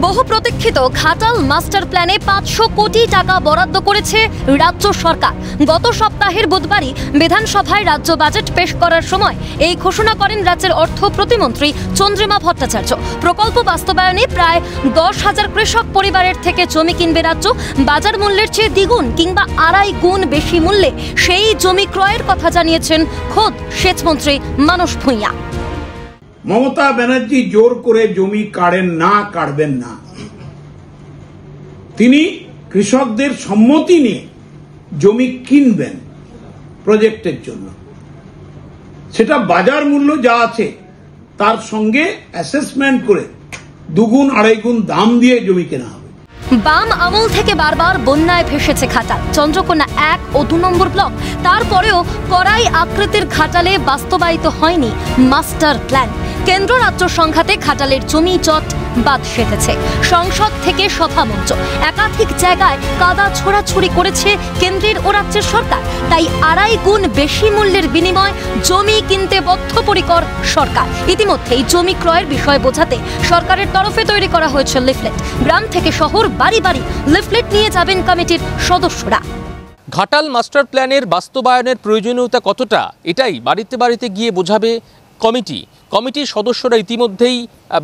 বহু প্রতীক্ষিত ঘাটাল মাস্টার প্ল্যানে 500 কোটি টাকা বরাদ্দ করেছে রাজ্য সরকার। গত সপ্তাহের বুধবারই বিধানসভায় রাজ্য বাজেট পেশ করার সময় এই ঘোষণা করেন রাজ্যের অর্থ প্রতিমন্ত্রী চন্দ্রিমা ভট্টাচার্য। প্রকল্প বাস্তবায়নে প্রায় 10,000 কৃষক পরিবারের থেকে জমি কিনবে রাজ্য। বাজার মূল্যের চেয়ে দ্বিগুণ কিংবা আড়াই গুণ বেশি মূল্যে সেই জমি ক্রয়ের কথা জানিয়েছেন খোদ সেচমন্ত্রী মানস ভূঁইয়া। মমতা ব্যানার্জি জোর করে জমি কাটবেন না। তিনি কৃষকদের সম্মতি নিয়ে জমি কিনবেন প্রজেক্টের জন্য। সেটা বাজার মূল্য যা আছে তার সঙ্গে অ্যাসেসমেন্ট করে দুগুণ আড়াই গুণ দাম দিয়ে জমি কেনা হবে। বাম আমল থেকে বারবার বন্যায় ভেসেছে ঘাটাল, চন্দ্রকোনা 1 ও 2 নম্বর ব্লক। তারপরেও কড়াই আকৃতির ঘাটালে বাস্তবায়িত হয়নি মাস্টার প্ল্যান। কেন্দ্র রাজ্য সংঘাতে ঘাটালের জমি জট বাদ সেধেছে। সংসদ থেকে সভা মঞ্চ একাধিক জায়গায় কাদা ছোড়াছুড়ি করেছে কেন্দ্রের ও রাজ্যের সরকার। তাই আড়াই গুণ বেশি মূল্যের বিনিময় জমি কিনতে বদ্ধপরিকর সরকার। ইতিমধ্যেই জমি ক্রয়ের বিষয় বোঝাতে সরকারের তরফে তৈরি করা হয়েছে লিফলেট। গ্রাম থেকে শহর বাড়ি বাড়ি লিফলেট নিয়ে যাবেন কমিটির সদস্যরা। ঘাটাল মাস্টার প্ল্যানের বাস্তবায়নের প্রয়োজনীয়তা কতটা, এটাই বাড়িতে বাড়িতে গিয়ে বোঝাবে কমিটির সদস্যরা ইতিমধ্যেই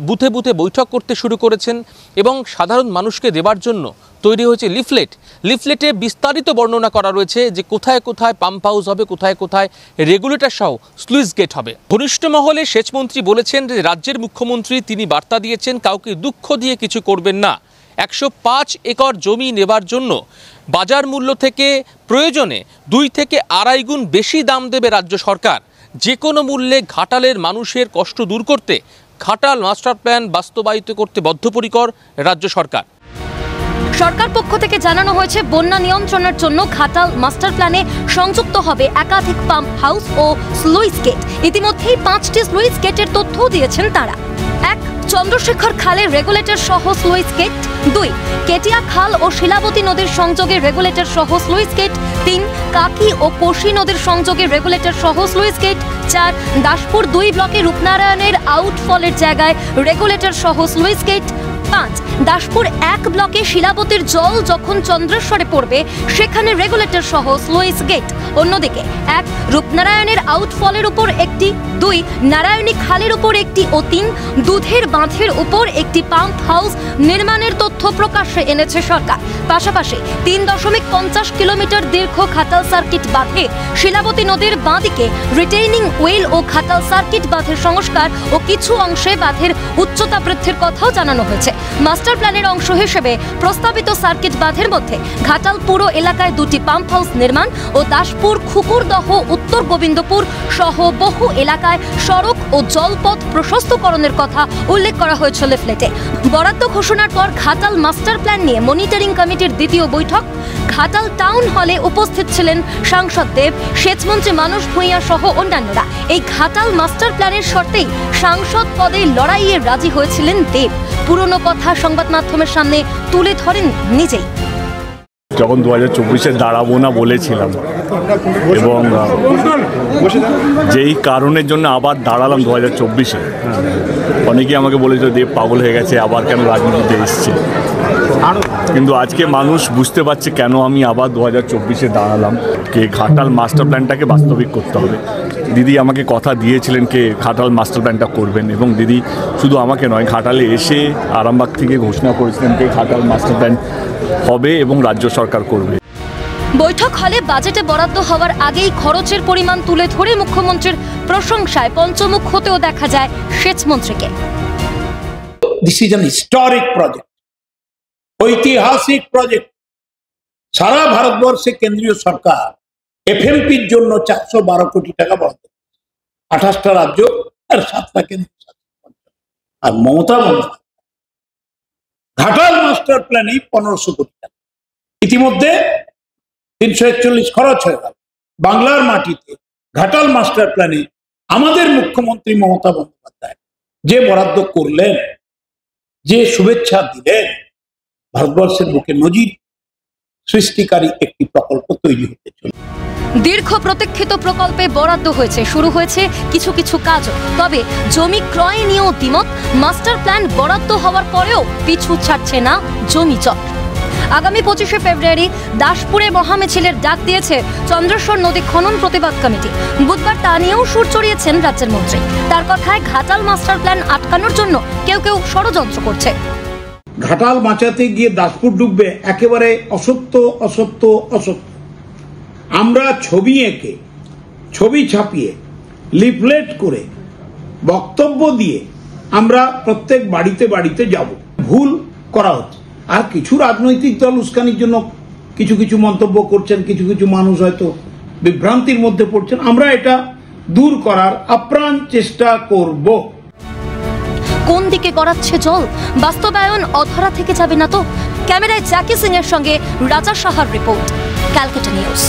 বুথে বুথে বৈঠক করতে শুরু করেছেন এবং সাধারণ মানুষকে দেবার জন্য তৈরি হয়েছে লিফলেটে বিস্তারিত বর্ণনা করা রয়েছে যে কোথায় কোথায় পাম্প হাউস হবে, কোথায় কোথায় রেগুলেটর সহ স্লুইস গেট হবে। ঘনিষ্ঠ মহলে সেচমন্ত্রী বলেছেন যে রাজ্যের মুখ্যমন্ত্রী তিনি বার্তা দিয়েছেন কাউকে দুঃখ দিয়ে কিছু করবেন না। 105 একর জমি নেবার জন্য বাজার মূল্য থেকে প্রয়োজনে 2 থেকে আড়াই গুণ বেশি দাম দেবে রাজ্য সরকার। যে কোনো মূল্যে ঘাটালের মানুষের কষ্ট দূর করতে ঘাটাল মাস্টার প্ল্যান বাস্তবায়িত করতে বদ্ধপরিকর রাজ্য সরকার। সরকার পক্ষ থেকে জানানো হয়েছে বন্যা নিয়ন্ত্রণের জন্য ঘাটাল মাস্টার প্ল্যানে সংযুক্ত হবে একাধিক পাম্প হাউস ও স্লুইস গেট। ইতিমধ্যেই 5টি স্লুইস গেটের তথ্যও দিয়েছেন তারা। 1. চন্দ্রশেখর খালের রেগুলেটর সহ স্লুইস গেট। 2. কেটিয়া খাল ও শিলাবতী নদীর সংযোগে রেগুলেটর সহ স্লুইস গেট। 3. কাকি ও কোশি নদীর সংযোগে রেগুলেটর সহ স্লুইস গেট। 4. দাসপুর 2 ব্লকে রূপনারায়ণের আউটফলের জায়গায় রেগুলেটর সহ স্লুইস গেট। 5. দাসপুর 1 ব্লকে শিলাবতীর জল যখন চন্দ্রেশ্বরে পড়বে সেখানে রেগুলেটর সহ স্লুইস গেট। অন্যদিকে 1. রূপনারায়ণের আউটফলের উপর একটি, 2. নারায়ণী খালের উপর একটি ও 3. দুধের বাঁধের উপর একটি পাম্প হাউস নির্মাণের তথ্য প্রকাশ্যে এনেছে সরকার। পাশাপাশি 3.50 কিলোমিটার দীর্ঘ ঘাটাল সার্কিট বাঁধে শিলাবতী নদীর বাঁদিকে রিটেইনিং ওয়েল ও ঘাটাল সার্কিট বাঁধের সংস্কার ও কিছু অংশে বাঁধের উচ্চতা বৃদ্ধির কথাও জানানো হয়েছে। মাস্টার প্ল্যানের অংশ হিসেবে প্রস্তাবিত সার্কিট বাঁধের মধ্যে ঘাটাল পুরো এলাকায় 2টি পাম্প হাউস নির্মাণ ও দাসপুর, খুকুরদহ, উত্তর গোবিন্দপুর সহ বহু এলাকায় সড়ক ও জলপথ প্রশস্তকরণের কথা উল্লেখ করা হয়েছে লিফলেটে। বরাদ্দ ঘোষণার পর ঘাটাল মাস্টার প্ল্যান নিয়ে মনিটরিং কমিটির দ্বিতীয় বৈঠক। ঘাটাল টাউন হলে উপস্থিত ছিলেন সাংসদ দেব, সেচমন্ত্রী মানস ভূঁইয়া সহ অন্যান্যরা। এই ঘাটাল মাস্টার প্ল্যানের শর্তেই সাংসদ পদে লড়াইয়ে রাজি হয়েছিলেন দেব। পুরনো কথা সংবাদ মাধ্যমের সামনে তুলে ধরেন নিজেই। যখন 2024-এ দাঁড়াবো না বলেছিলাম এবং যেই কারণের জন্য আবার দাঁড়ালাম 2024-এ, অনেকেই আমাকে বলেছিল দেব পাগল হয়ে গেছে, আবার কেন রাজনীতিতে এসছে। কিন্তু আজকে মানুষ বুঝতে পারছে কেন আমি আবার 2024-এ দাঁড়ালাম। কে ঘাটাল মাস্টার প্ল্যানটাকে বাস্তবিক করতে হবে। দিদি আমাকে কথা দিয়েছিলেন কে ঘাটাল মাস্টার প্ল্যানটা করবেন এবং দিদি শুধু আমাকে নয়, ঘাটালে এসে আরামবাগ থেকে ঘোষণা করেছিলেন কে ঘাটাল মাস্টার প্ল্যান হবে এবং রাজ্য সরকার করবে। বৈঠক হলে বাজেটে বরাদ্দ হওয়ার আগেই খরচের পরিমাণ তুলে ধরে মুখ্যমন্ত্রীর প্রশংসায় পঞ্চমুখ হতেও দেখা যায় সেচমন্ত্রীকে। This is an historic project, ঐতিহাসিক প্রজেক্ট। সারা ভারতবর্ষে কেন্দ্রীয় সরকার এফএমপির জন্য 412 কোটি টাকা বরাদ্দ, 28টা রাজ্য আর 7টা কেন্দ্র আর মমতা বন্দ্যোপাধ্যায় ঘাটাল মাস্টার প্ল্যানে 1500 কোটি টাকা। ইতিমধ্যে 341 খরচ হয়ে গেল। বাংলার মাটিতে ঘাটাল মাস্টার প্ল্যানে আমাদের মুখ্যমন্ত্রী মমতা বন্দ্যোপাধ্যায় যে বরাদ্দ করলেন, যে শুভেচ্ছা দিলেন, ভারতবর্ষের বুকে নজির সৃষ্টিকারী একটি প্রকল্প তৈরি হতে চলেছে। দীর্ঘ প্রতীক্ষিত প্রকল্পে বরাদ্দ হয়েছে, শুরু হয়েছে কিছু কিছু কাজ। তবে জমি ক্রয় নিয়েও দ্বিমত। মাস্টার প্ল্যান বরাদ্দ হওয়ার পরেও পিছু ছাড়ছে না জমি জট। আগামী 25শে ফেব্রুয়ারি দাসপুরে মহামিছিলের ডাক দিয়েছে চন্দ্রেশ্বর নদী খনন প্রতিবাদ কমিটি। বুধবার তা নিয়েও সুর চড়িয়েছেন রাজ্যের মন্ত্রী। তার কথায় ঘাটাল মাস্টার প্ল্যান আটকানোর জন্য কেউ কেউ ষড়যন্ত্র করছে। ঘাটাল বাঁচাতে গিয়ে দাসপুর ডুববে, একেবারে অসত্য অসত্য অসত্য। আমরা ছবি এঁকে, ছবি ছাপিয়ে, লিফলেট করে, বক্তব্য দিয়ে আমরা প্রত্যেক বাড়িতে বাড়িতে যাব। ভুল করা হচ্ছে। আর কিছু রাজনৈতিক দল উস্কানির জন্য কিছু কিছু মন্তব্য করছেন, কিছু কিছু মানুষ হয়তো বিভ্রান্তির মধ্যে পড়ছেন। আমরা এটা দূর করার আপ্রাণ চেষ্টা করব। কোন দিকে গড়াচ্ছে জল? বাস্তবায়ন অধরা থেকে যাবে না তো? ক্যামেরায় জ্যাকি সিং এর সঙ্গে রাজা সাহার রিপোর্ট, ক্যালকাটা নিউজ।